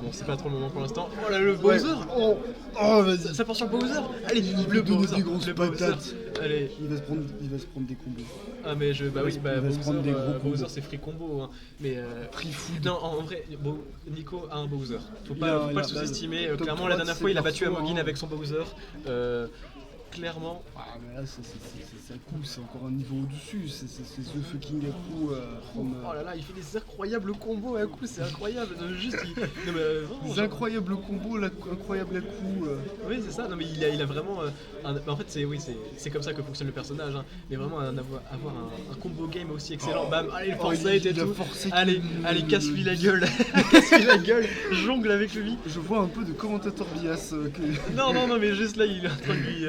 bon, c'est pas trop le moment pour l'instant. Oh là, le Bowser. Oh, vas-y. Ça part sur Bowser. Allez, Il le va donner Bowser. des grosses Le Bowser. patates. Allez. Il va se prendre des combos. Ah mais va se prendre des gros Bowser combos. c'est free combo hein. Mais Free food. non en vrai Nico a un Bowser. Faut Il pas a le sous-estimer. top Clairement 3 la de dernière ses fois il a battu persos, Amogin hein. avec son Bowser. Clairement. Ah mais là c'est un coup, c'est encore un niveau au-dessus, c'est The fucking Aku from... Oh là là, il fait des incroyables combos à coup, c'est incroyable. Juste, non, mais, vraiment, Des genre... incroyables combos, incroyables Aku... Oui, c'est ça. Non, mais il a vraiment. En fait, c'est comme ça que fonctionne le personnage. Hein. Mais vraiment, avoir un combo game aussi excellent. Bam, allez, le foresight et tout. Allez, casse-lui la gueule. Casse-lui la gueule. Jongle avec lui. Je vois un peu de commentateur bias. Non, mais juste là, il est en train de lui.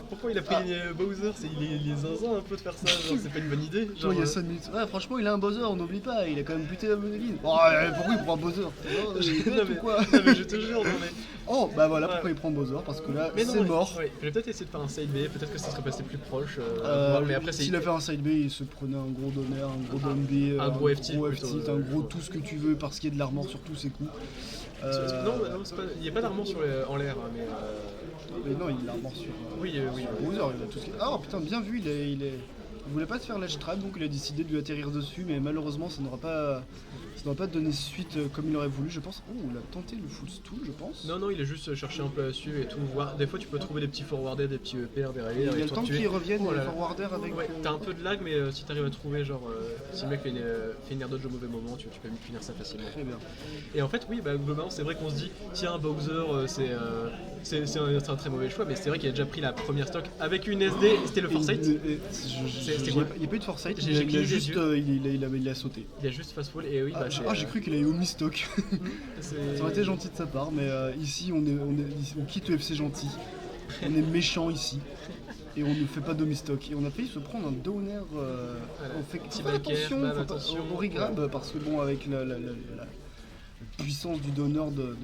Pourquoi il a pris Bowser? Il est zinzin un peu de faire ça. Genre, c'est pas une bonne idée. Genre, il y a 5 minutes. Ouais, franchement, il a un Bowser, on n'oublie pas. Il a quand même buté la Modeline. Oh, pourquoi il prend un Bowser? Non, mais je te jure, non, mais. Oh, bah voilà pourquoi il prend Bowser, parce que là, c'est mort. Ouais. J'ai peut-être essayé de faire un side B, peut-être que ça serait passé plus proche. Mais après, s'il a fait un side B, il se prenait un gros donner, un gros down B, un gros FT, un gros tout ce que tu veux, parce qu'il y a de l'armor sur tous ses coups. Non, il n'y a pas d'armor en l'air, mais. Mais non, il a l'armor sur. Oui. Bowser, il a tout ce qu'il... Ah putain, bien vu, il voulait pas se faire l'edge trap, donc il a décidé de lui atterrir dessus, mais malheureusement ça n'aura pas donné suite comme il aurait voulu, je pense. Oh, il a tenté le full stool, je pense. Non, il a juste cherché un peu à suivre et tout. Voir. Des fois, tu peux trouver des petits forwarders, des petits EPR derrière. Il y a le temps qu'ils reviennent, les forwarders avec. Ouais, t'as un peu de lag, mais si t'arrives à trouver, genre, si le mec fait une air dodge au mauvais moment, tu peux finir ça facilement. Très bien. Et en fait, oui, globalement, c'est vrai qu'on se dit, tiens, Bowser, c'est un très mauvais choix, mais c'est vrai qu'il a déjà pris la première stock avec une SD, et c'était le foresight. Il n'y a pas eu de foresight, il a sauté. Il a juste fast fall et oui, j'ai cru qu'il avait omis stock. Ça aurait été gentil de sa part, mais ici on quitte le FC gentil. On est méchant ici. Et on ne fait pas stock. Et on a failli se prendre un downer. On fait attention au regrab, parce que bon, avec la puissance du donneur de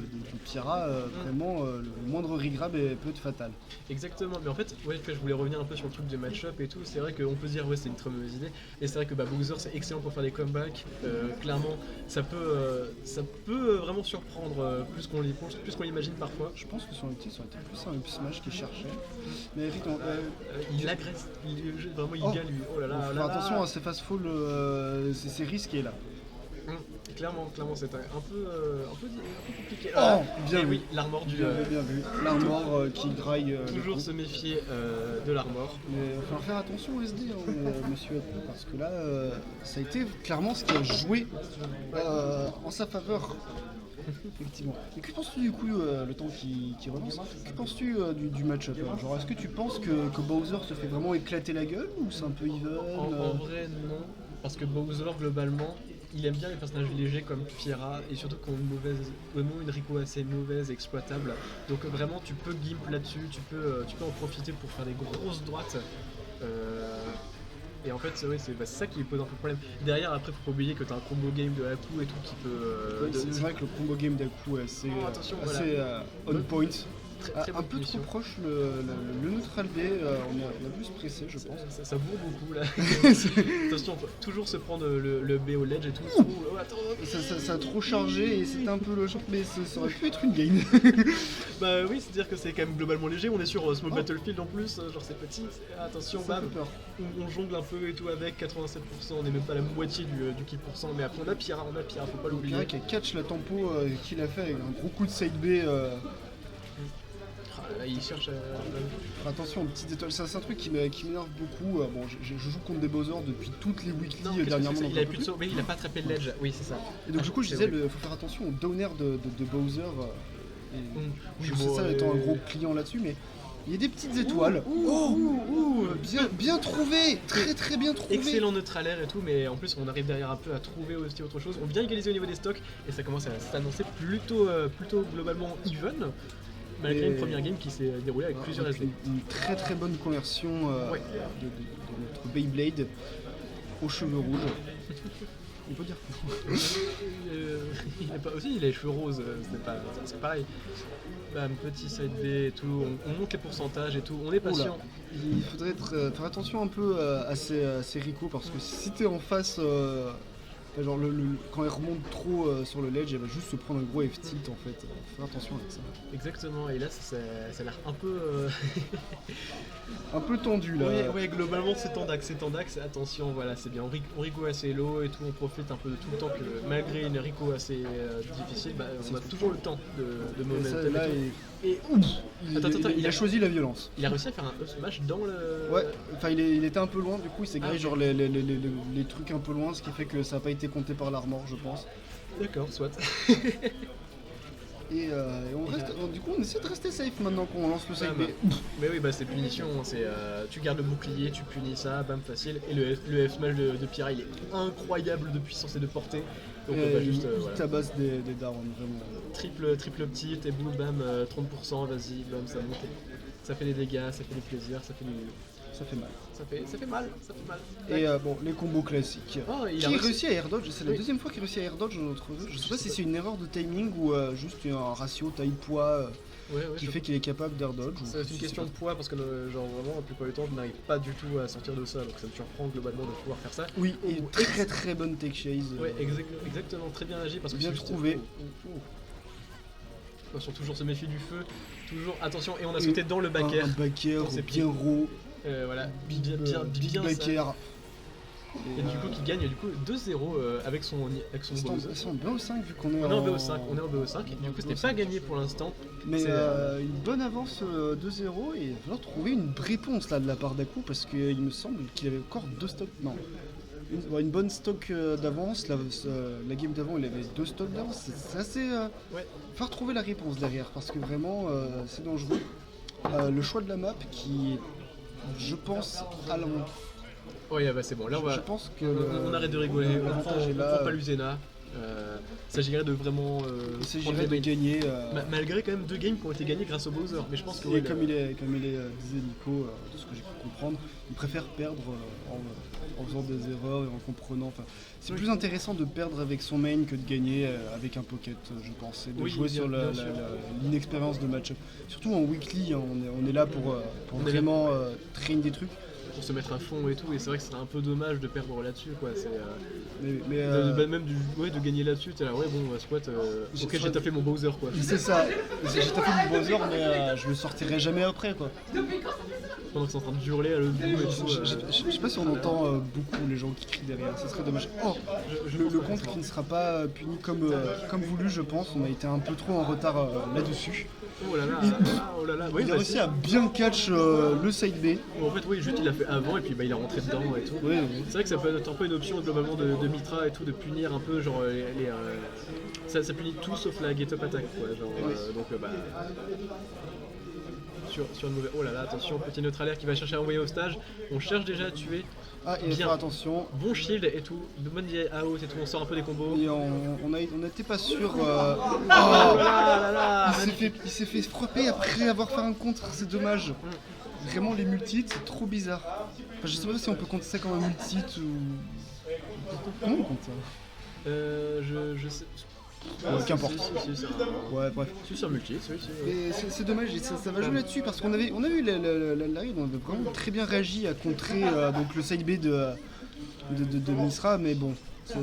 Pyra, vraiment le moindre regrab peut être fatal. Exactement, mais en fait, je voulais revenir un peu sur le truc de match-up et tout. C'est vrai qu'on peut se dire c'est une très mauvaise idée, et c'est vrai que Bowser c'est excellent pour faire des comebacks. Clairement, ça peut vraiment surprendre plus qu'on l'imagine parfois. Je pense que son ulti ça aurait été plus un up smash qu'il cherchait. Mais effectivement, il agresse, vraiment il gale lui. Oh là là, faire attention à ces fast fall, c'est risqué là. Clairement, c'est un peu compliqué. Oh, bien vu. Oui, l'armor du. Bien vu. L'armor qui graille. Toujours se méfier de l'armor. Mais il va faire attention au SD, monsieur Aku, parce que là, ça a été clairement ce qui a joué en sa faveur. Effectivement. Et que penses-tu du coup, le temps qui relance, que penses-tu du match-up? Genre, est-ce que tu penses que Bowser se fait vraiment éclater la gueule, ou c'est un peu even? En vrai, non. Parce que Bowser, globalement, il aime bien les personnages légers comme Pyra, et surtout qui ont une Rico assez mauvaise et exploitable. Donc vraiment tu peux gimp là-dessus, tu peux en profiter pour faire des grosses droites. Et en fait c'est ça qui pose un peu de problème. Derrière après faut pas oublier que t'as un combo game de Aku et tout qui peut... c'est vrai que le combo game d'Aku est assez on point. Très un peu trop proche le neutral B, on a plus pressé je pense. Ça bourre beaucoup là. Attention, faut toujours se prendre le B au ledge et tout. Ça a trop chargé et c'était un peu le choc, mais ça aurait pu être une game. Bah oui, c'est-à-dire que c'est quand même globalement léger, on est sur Small Battlefield en plus, genre c'est petit, attention, bam, on jongle un peu et tout avec 87%, on n'est même pas la moitié du kill pourcent, mais après on a Pyra, faut pas l'oublier. Pyra qui a catch la tempo qu'il a fait avec un gros coup de side B. Là, il cherche à... Attention aux petites étoiles, c'est un truc qui m'énerve beaucoup. Bon, je joue contre des Bowser depuis toutes les weekly dernièrement. Il a plus de saut, mais il a pas attrapé le ledge, oui c'est ça. Et donc du coup je disais, il faut faire attention au downer de Bowser. Je sais ça étant un gros client là-dessus, mais il y a des petites étoiles. Bien trouvé, très bien trouvé. Excellent neutral air et tout, mais en plus on arrive derrière un peu à trouver aussi autre chose. On vient égaliser au niveau des stocks et ça commence à s'annoncer plutôt globalement even. Malgré une première game qui s'est déroulée avec plusieurs SD. Une très bonne conversion de notre Beyblade aux cheveux rouges. On peut dire il a les cheveux roses, c'est pareil. Bam, petit side B et tout, on monte les pourcentages et tout, on est patient. Il faudrait faire attention un peu à ces Rico, parce que si t'es en face Enfin, genre quand il remonte trop sur le ledge, il va juste se prendre un gros F-tilt en fait. Faire attention avec ça. Exactement, et là ça a l'air un peu... Un peu tendu là. Ouais, globalement c'est tendax, attention, voilà, c'est bien, on rico assez low et tout, on profite un peu de tout le temps que malgré une rico assez difficile, on a toujours le temps de momentum là, et attends, il a choisi la violence. Il a réussi à faire un up smash dans le... Ouais, enfin il était un peu loin, du coup il s'est grillé genre les trucs un peu loin, ce qui fait que ça n'a pas été compté par l'armor, je pense. D'accord, soit. Et du coup on essaie de rester safe maintenant qu'on lance le side B. Mais oui, c'est punition, tu gardes le bouclier, tu punis ça, bam, facile. Et le F smash de Pyra, il est incroyable de puissance et de portée. Donc il tabasse des darons, vraiment. Triple petit, et boum, bam, 30%, vas-y, bam, ça monte. Ça fait des dégâts, ça fait du plaisir, ça fait du... Ça fait mal. Ça fait mal. Et les combos classiques. Il a réussi à air dodge, c'est la deuxième fois qu'il réussit à air dodge dans notre jeu. Je sais pas si c'est une erreur de timing ou juste un ratio taille-poids qui fait qu'il est capable d'air dodge. C'est une question de poids parce que genre vraiment la plupart du temps je n'arrive pas du tout à sortir de ça, donc ça me surprend globalement de pouvoir faire ça. Oui, et très bonne tech chase. Ouais, exactement, très bien agi parce que bien trouvé. Attention, toujours se méfier du feu, toujours attention, et on a sauté dans le back air. Un back air bien raw. Voilà, big back air. Et du coup qui gagne 2-0 avec son Bowser. C'est en BO5 vu qu'on est en BO5. On est en BO5, du coup c'était pas gagné pour l'instant. Mais une bonne avance 2-0 et il va falloir trouver une réponse là de la part d'Aku parce qu'il me semble qu'il avait encore 2 stocks. Non. Une bonne stock d'avance, la game d'avant il avait 2 stocks d'avance, c'est assez... Ouais. Faut trouver la réponse derrière parce que vraiment c'est dangereux. Le choix de la map qui est, je pense, à la montre. Ouais, c'est bon, là je pense que on arrête de rigoler, on prend pas l'Uzena. Il s'agirait de vraiment gagner malgré quand même 2 games qui ont été gagnés grâce au Bowser, mais je pense que comme il est disait Nico, de ce que j'ai pu comprendre, il préfère perdre en faisant des erreurs et en comprenant, c'est plus intéressant de perdre avec son main que de gagner avec un pocket, je pense, et de jouer sur l'inexpérience de match-up, surtout en weekly, hein, on est là pour vraiment train des trucs, pour se mettre à fond et tout, et c'est vrai que c'est un peu dommage de perdre là-dessus, quoi. C'est même de gagner là-dessus, t'es là, ouais bon, squat, ok, j'ai tapé mon Bowser, quoi. C'est ça, j'ai tapé mon Bowser, mais je le sortirai jamais après, quoi. Pendant que c'est en train de hurler à l'autre bout et tout. Je sais pas si on entend beaucoup les gens qui crient derrière, ça serait dommage. Le contre qui ne sera pas puni comme voulu, je pense, on a été un peu trop en retard là-dessus. Oh là là, oui, il a réussi à bien catch le side B. En fait, oui, juste il l'a fait avant et puis il est rentré dedans et tout. Oui. C'est vrai que ça peut être un peu une option globalement de Mitra et tout, de punir un peu, genre ça punit tout sauf la get up attack, quoi. Genre, donc sur une mauvaise... Oh là là, attention, petit neutralaire qui va chercher à envoyer au stage. On cherche déjà à tuer. Et faire attention. Bon shield et tout, de bonne AO et tout, on sort un peu des combos. Et on n'était pas sûr. Il s'est fait frapper après avoir fait un contre, c'est dommage. Vraiment, les multi c'est trop bizarre. Enfin, je sais pas si on peut compter ça comme un multi ou. Comment on compte ça je sais. Qu'importe. Ouais, bref. C'est un multi, Et c'est dommage, ça va jouer là-dessus parce qu'on a eu la raid, on avait vraiment très bien réagi à contrer donc le side B de Misra, mais bon,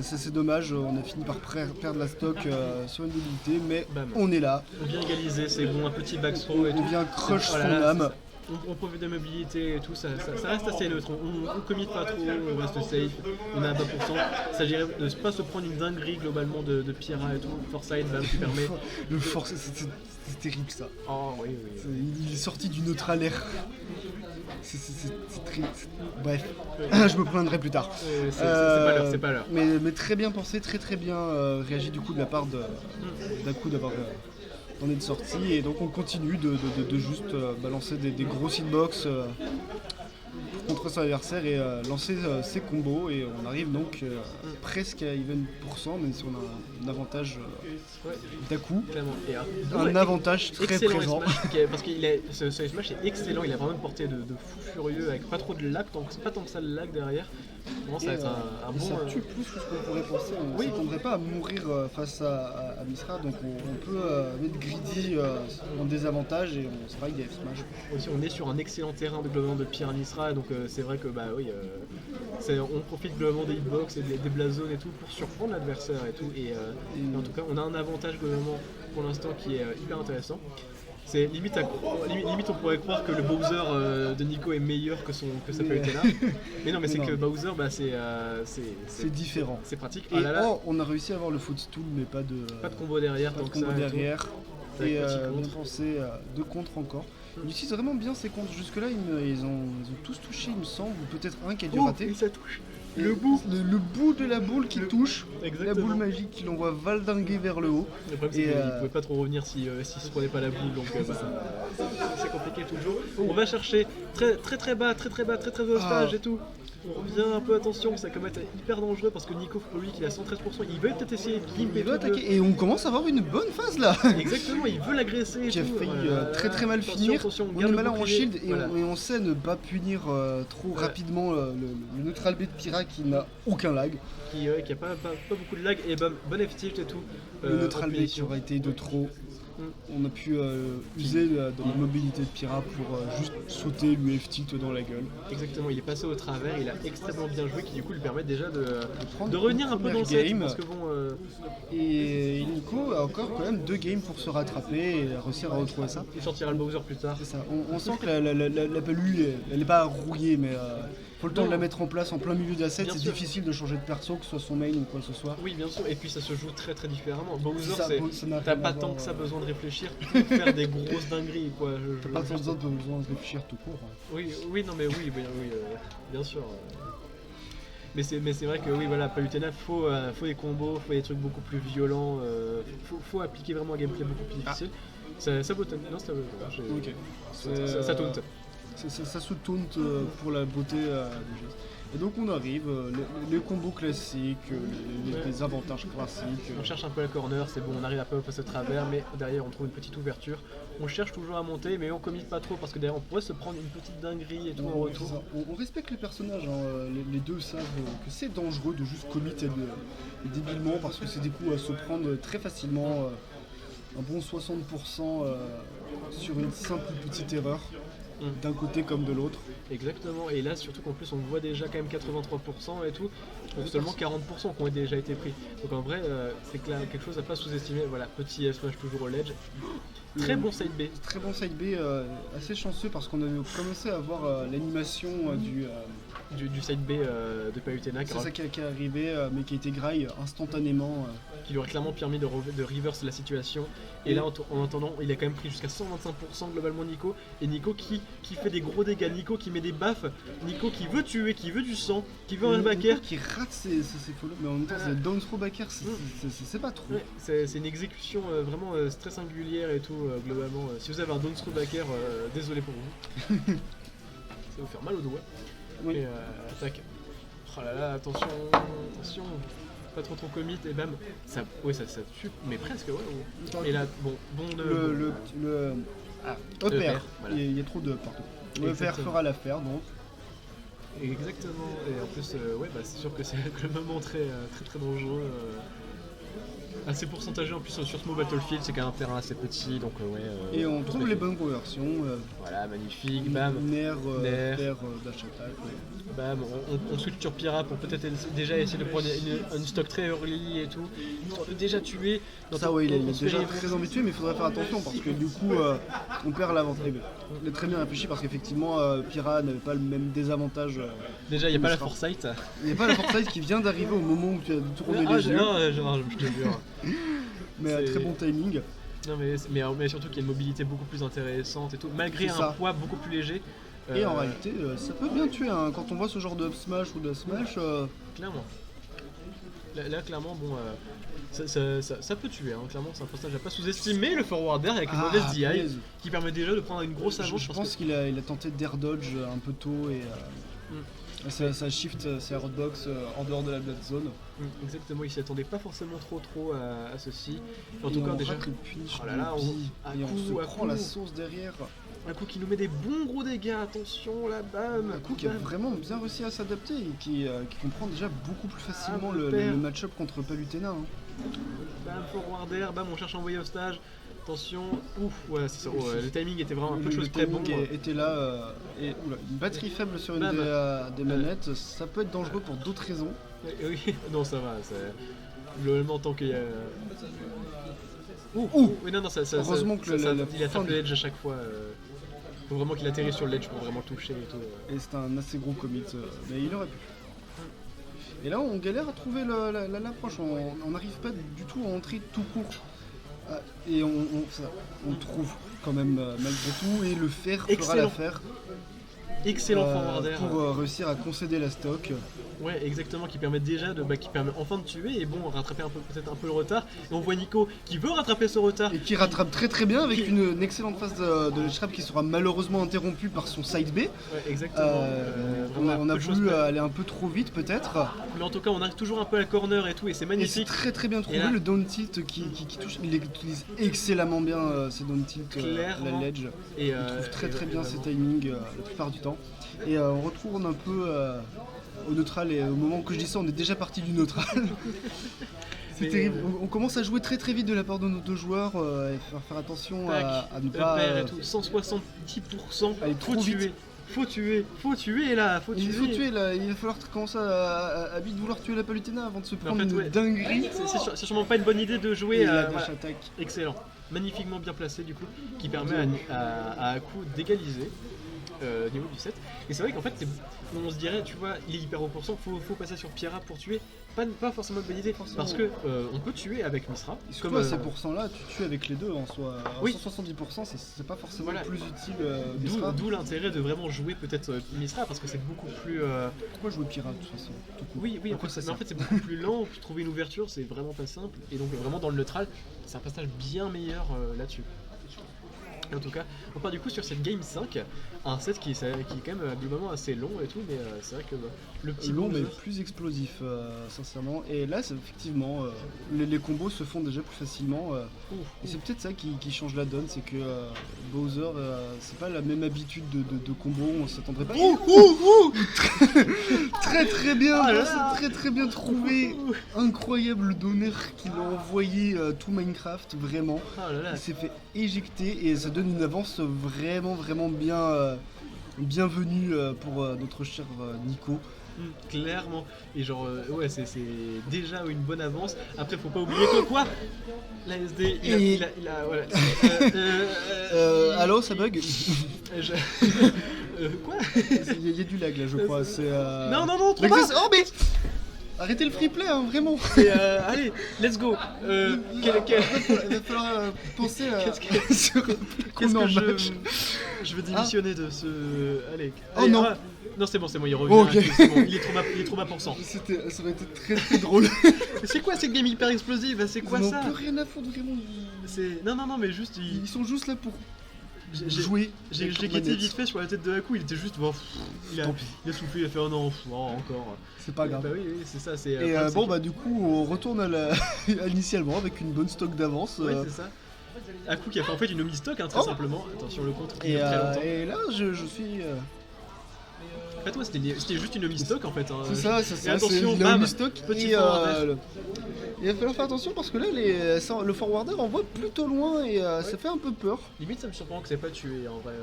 c'est dommage, on a fini par perdre la stock sur une débilité, mais on est là. On vient égaliser, c'est bon, un petit backthrow et tout. On vient crush son âme. On profite de mobilité et tout, ça reste assez neutre, on commit pas trop, on reste safe, on a 20%. Ça s'agirait de ne pas se prendre une dinguerie globalement de Pyra et tout, Foresight qui permet... Le force, c'est terrible ça. Oh oui. Il est sorti du neutral air. C'est triste. Bref, je me plaindrai plus tard. C'est pas l'heure. Mais très bien pensé, très bien réagi du coup de la part d'Aku d'avoir... On est de sortie et donc on continue de juste balancer des gros hitbox contre son adversaire et lancer ses combos et on arrive donc presque à even %, même si on a un avantage d'Aku, un avantage très présent. Parce que ce smash est excellent, il a vraiment une portée de fou furieux avec pas trop de lag, pas tant que ça de lag derrière. Bon, ça va être un bon... Ça tue plus que ce qu'on pourrait penser, on ne s'attendrait pas à mourir face à Misra, donc on peut mettre Greedy en désavantage et on se fight des F-Smash. Aussi, on est sur un excellent terrain de globalement de Pyra Misra, donc c'est vrai que On profite globalement des hitbox et des blast zones et tout pour surprendre l'adversaire et tout. Et en tout cas, on a un avantage globalement pour l'instant qui est hyper intéressant. C'est limite, limite on pourrait croire que le Bowser de Nico est meilleur que sa Palutena. Mais non, mais c'est que Bowser, bah, c'est différent. C'est pratique. Et on a réussi à avoir le footstool, mais pas de combo derrière. Pas de combo derrière. Et notre français, 2 contres encore. Ils utilisent vraiment bien ces contres. Jusque-là, ils ont tous touché, il me semble, ou peut-être un qui a dû rater. Et ça touche. Le bout de la boule qui touche, exactement. La boule magique qui l'envoie valdinguer vers le haut. Le problème, c'est qu'il ne pouvait pas trop revenir s'il se prenait pas la boule, donc c'est compliqué toujours. On va chercher très bas, très haut stage et tout. On revient un peu, attention, ça commence à être hyper dangereux parce que Nico, lui, qui a 113%, il veut peut-être essayer de gimp il veut attaquer. Et on commence à avoir une bonne phase là. Exactement, il veut l'agresser. Qui a failli très mal finir. On est malin en shield et on sait ne pas punir trop rapidement le neutral B de Pyra qui n'a aucun lag. Qui a pas beaucoup de lag et bon F-tilt et tout. Le neutral B qui aurait été de trop. On a pu user de la mobilité de Pyra pour juste sauter l'UF-tilt dans la gueule. Exactement, il est passé au travers, il a extrêmement bien joué, qui du coup lui permet déjà de revenir un peu dans le set. Parce que et Nico a encore quand même 2 games pour se rattraper et réussir à retrouver ça. Il sortira le Bowser plus tard. C'est ça. On sent que la palue, elle n'est pas rouillée, mais faut le temps de la mettre en place en plein milieu de la set. C'est difficile de changer de perso, que ce soit son main ou quoi que ce soit. Oui, bien sûr, et puis ça se joue très différemment. Bowser, t'as pas tant que ça besoin de réfléchir pour faire des grosses dingueries, quoi. T'as pas besoin de réfléchir tout court. Oui, non, mais oui, bien sûr. Mais c'est vrai que oui, voilà, Palutena, faut des combos, faut des trucs beaucoup plus violents, faut appliquer vraiment un gameplay beaucoup plus difficile. Ça bottom, non, ça taunt. Ça se taunt pour la beauté du geste. Et donc on arrive, les combos classiques, les avantages classiques. On cherche un peu la corner, c'est bon, on arrive un peu à passer au travers, mais derrière on trouve une petite ouverture. On cherche toujours à monter, mais on commit pas trop parce que derrière on pourrait se prendre une petite dinguerie et tout en retour. On respecte les personnages, hein. Les deux savent que c'est dangereux de juste commit débilement parce que c'est des coups à se prendre très facilement. Un bon 60% sur une simple petite erreur. D'un côté comme de l'autre. Exactement, et là surtout qu'en plus on voit déjà quand même 83% et tout, pour seulement 40% qui ont déjà été pris. Donc en vrai, c'est quelque chose à pas sous-estimer. Voilà, petit smash toujours au ledge. Très bon side B. Très bon side B, assez chanceux parce qu'on avait commencé à voir l'animation du side B de Palutena. C'est ça qui est arrivé, mais qui a été graille instantanément. Qui lui aurait clairement permis de reverse la situation. Et là, en attendant, il a quand même pris jusqu'à 125% globalement Nico. Et Nico qui fait des gros dégâts, Nico qui met des baffes, Nico qui veut tuer, qui veut du sang, qui veut un backer. Qui rate ses follow, mais en même temps, c'est down throw backer, c'est pas trop. Ouais, c'est une exécution vraiment très singulière et tout, globalement. Si vous avez un down throw backer, désolé pour vous. Ça va vous faire mal au doigt. Oui. Et attaque. Oh là là, attention. Pas trop commit et bam. Ça tue, mais presque, ouais. Et là, bon le upper, voilà. Il y a trop de partout. Le upper fera l'affaire donc. Exactement, et en plus, c'est sûr que c'est le moment très dangereux. Assez pourcentagé en plus sur ce mot Battlefield, c'est quand même un terrain assez petit, donc et on trouve les bonnes conversions. Voilà, magnifique, bam. Nair dash attack. Bam, on switch sur Pyra pour peut-être déjà essayer de prendre une stock très early et tout. Déjà tué. Ça ouais, il est déjà très envie de tuer, mais il faudrait faire attention parce que du coup on perd l'avantage. Il est très bien réfléchi parce qu'effectivement Pyra n'avait pas le même désavantage. Déjà il n'y a pas la foresight. Il n'y a pas la foresight qui vient d'arriver au moment où tu as tourné les yeux. Non, je te jure. Mais très bon timing. Non mais surtout qu'il y a une mobilité beaucoup plus intéressante et tout, malgré un poids beaucoup plus léger. Et en réalité, ça peut bien tuer hein. Quand on voit ce genre de up smash ou de smash. Clairement. Là clairement, bon, ça peut tuer. Hein. Clairement, c'est un personnage à pas sous-estimer. Le forward air avec une mauvaise DI qui permet déjà de prendre une grosse avance. Je pense qu'il a tenté d'air dodge un peu tôt et. Ça shift ses hardbox en dehors de la blood zone. Exactement, il s'y attendait pas forcément trop à ceci. En tout cas, déjà. Le punish et on se prend la sauce derrière. Un coup qui nous met des bons gros dégâts, attention là, bam. Un coup qui a vraiment bien réussi à s'adapter et qui comprend déjà beaucoup plus facilement le match-up contre Palutena. Hein. Bam, forward air, bam, on cherche à envoyer au stage. Attention, ouf, ouais, c'est ça. Ouais, le timing était vraiment un peu de chose très bon. Était là, et une batterie faible sur une des manettes, ça peut être dangereux pour d'autres raisons. Oui, non, ça va. Globalement, tant qu'il y a. Oui, non, heureusement il attrape le ledge à chaque fois. Faut vraiment qu'il atterrisse sur le ledge pour vraiment toucher et tout. Et c'est un assez gros commit, mais il aurait pu. Et là, on galère à trouver l'approche. On n'arrive pas du tout à entrer tout court. Et on trouve quand même malgré tout, et le fer fera l'affaire. Excellent forward air. Pour réussir à concéder la stock. Ouais, exactement, qui permet déjà qui permet enfin de tuer et bon, rattraper peut-être un peu le retard. Et on voit Nico qui veut rattraper ce retard. Et qui rattrape très très bien avec une excellente phase de ledge trap qui sera malheureusement interrompue par son side B. Ouais, exactement. On a voulu aller un peu trop vite peut-être. Mais en tout cas, on arrive toujours un peu à la corner et tout, et c'est magnifique. Et c'est très très bien trouvé, le down tilt qui touche. Il utilise excellemment bien ses down tilt, la ledge. Et il trouve très très bien ses timings la plupart du temps. Et on retourne un peu au neutral, et au moment que je dis ça, on est déjà parti du neutral. C'est terrible. On commence à jouer très très vite de la part de nos deux joueurs, et faire attention à ne pas. 170%. Aller trop vite. Faut tuer là. Il va falloir commencer à vite vouloir tuer la Palutena avant de se prendre une dinguerie. C'est sûrement pas une bonne idée de jouer la dash attack. Excellent. Magnifiquement bien placé du coup, qui permet à Aku d'égaliser. Niveau du 7. Et c'est vrai qu'en fait, on se dirait, tu vois, il est hyper haut pourcent, faut passer sur Pierra pour tuer. Pas forcément une bonne idée, parce que on peut tuer avec Misra. Et surtout à ces pourcents-là, tu tues avec les deux en soi. À 170%, c'est pas forcément plus utile. D'où l'intérêt de vraiment jouer peut-être Misra, parce que c'est beaucoup plus. Pourquoi jouer Pierra de toute façon? Oui, en fait, c'est beaucoup plus lent. Trouver une ouverture, c'est vraiment pas simple. Et donc, vraiment, dans le neutral, c'est un passage bien meilleur là-dessus. En tout cas, on part du coup sur cette game 5, un set qui est quand même globalement assez long et tout, mais c'est vrai que le petit long mais plus explosif sincèrement. Et là, effectivement, les combos se font déjà plus facilement. Et c'est peut-être ça qui change la donne, c'est que Bowser, c'est pas la même habitude de combo, on s'attendrait pas. Très très bien, très très bien trouvé, incroyable donner qu'il a envoyé tout Minecraft, vraiment. Il s'est fait éjecter et ça donne une avance vraiment bien bienvenue pour notre cher Nico. Clairement, et genre ouais, c'est déjà une bonne avance. Après, faut pas oublier que quoi, la SD il a voilà. Allô, ça bug. Quoi? Il y a du lag là, je crois. C'est non, trop pas. Oh mais arrêtez le free play, hein, vraiment. Allez, let's go. Il va falloir penser à je veux démissionner de ce. Allez. Oh non. Non, c'est bon, il revient. Okay. C'est bon, il est trop bas pour cent. Ça aurait été très très drôle. C'est quoi cette game hyper explosive? C'est quoi ça? Ils n'ont plus rien à foutre vraiment. Non, mais juste ils sont juste là pour jouer. Je l'ai quitté vite fait sur la tête de Haku, il était juste. Il a soufflé, il a fait oh non, encore. C'est pas grave. Bah oui, c'est ça. Et du coup, on retourne initialement avec une bonne stock d'avance. Oui, c'est ça. Haku qui a fait en fait une omni-stock, très simplement. Attention, le contre qui très longtemps. Et là, je suis. En fait, ouais, c'était juste une omni-stock en fait. C'est ça, et attention, c'est une omni-stock. Petit forward. Il va falloir faire attention parce que là, le forwarder envoie plutôt loin et ça fait un peu peur. Limite, ça me surprend que c'est pas tué en vrai.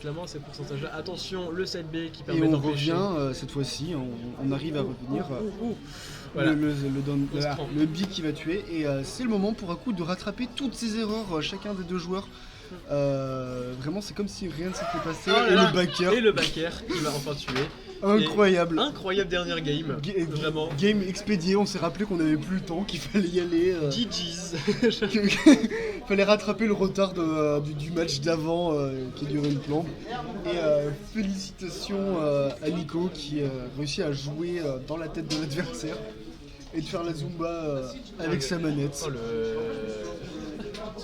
Clairement, ces pourcentages-là. Attention, le side B qui permet d'empêcher. Et on revient cette fois-ci, on arrive à revenir. Voilà. Le B qui va tuer. Et c'est le moment pour Haku de rattraper toutes ses erreurs, chacun des deux joueurs. Vraiment, c'est comme si rien ne s'était passé. Et le backer qui va enfin tuer. Incroyable. Incroyable dernière game. Vraiment. Game expédiée, on s'est rappelé qu'on n'avait plus le temps, qu'il fallait y aller. GG's. Fallait rattraper le retard du match d'avant qui durait une plombe. Et félicitations à Nico qui réussit à jouer dans la tête de l'adversaire et de faire la Zumba avec sa manette.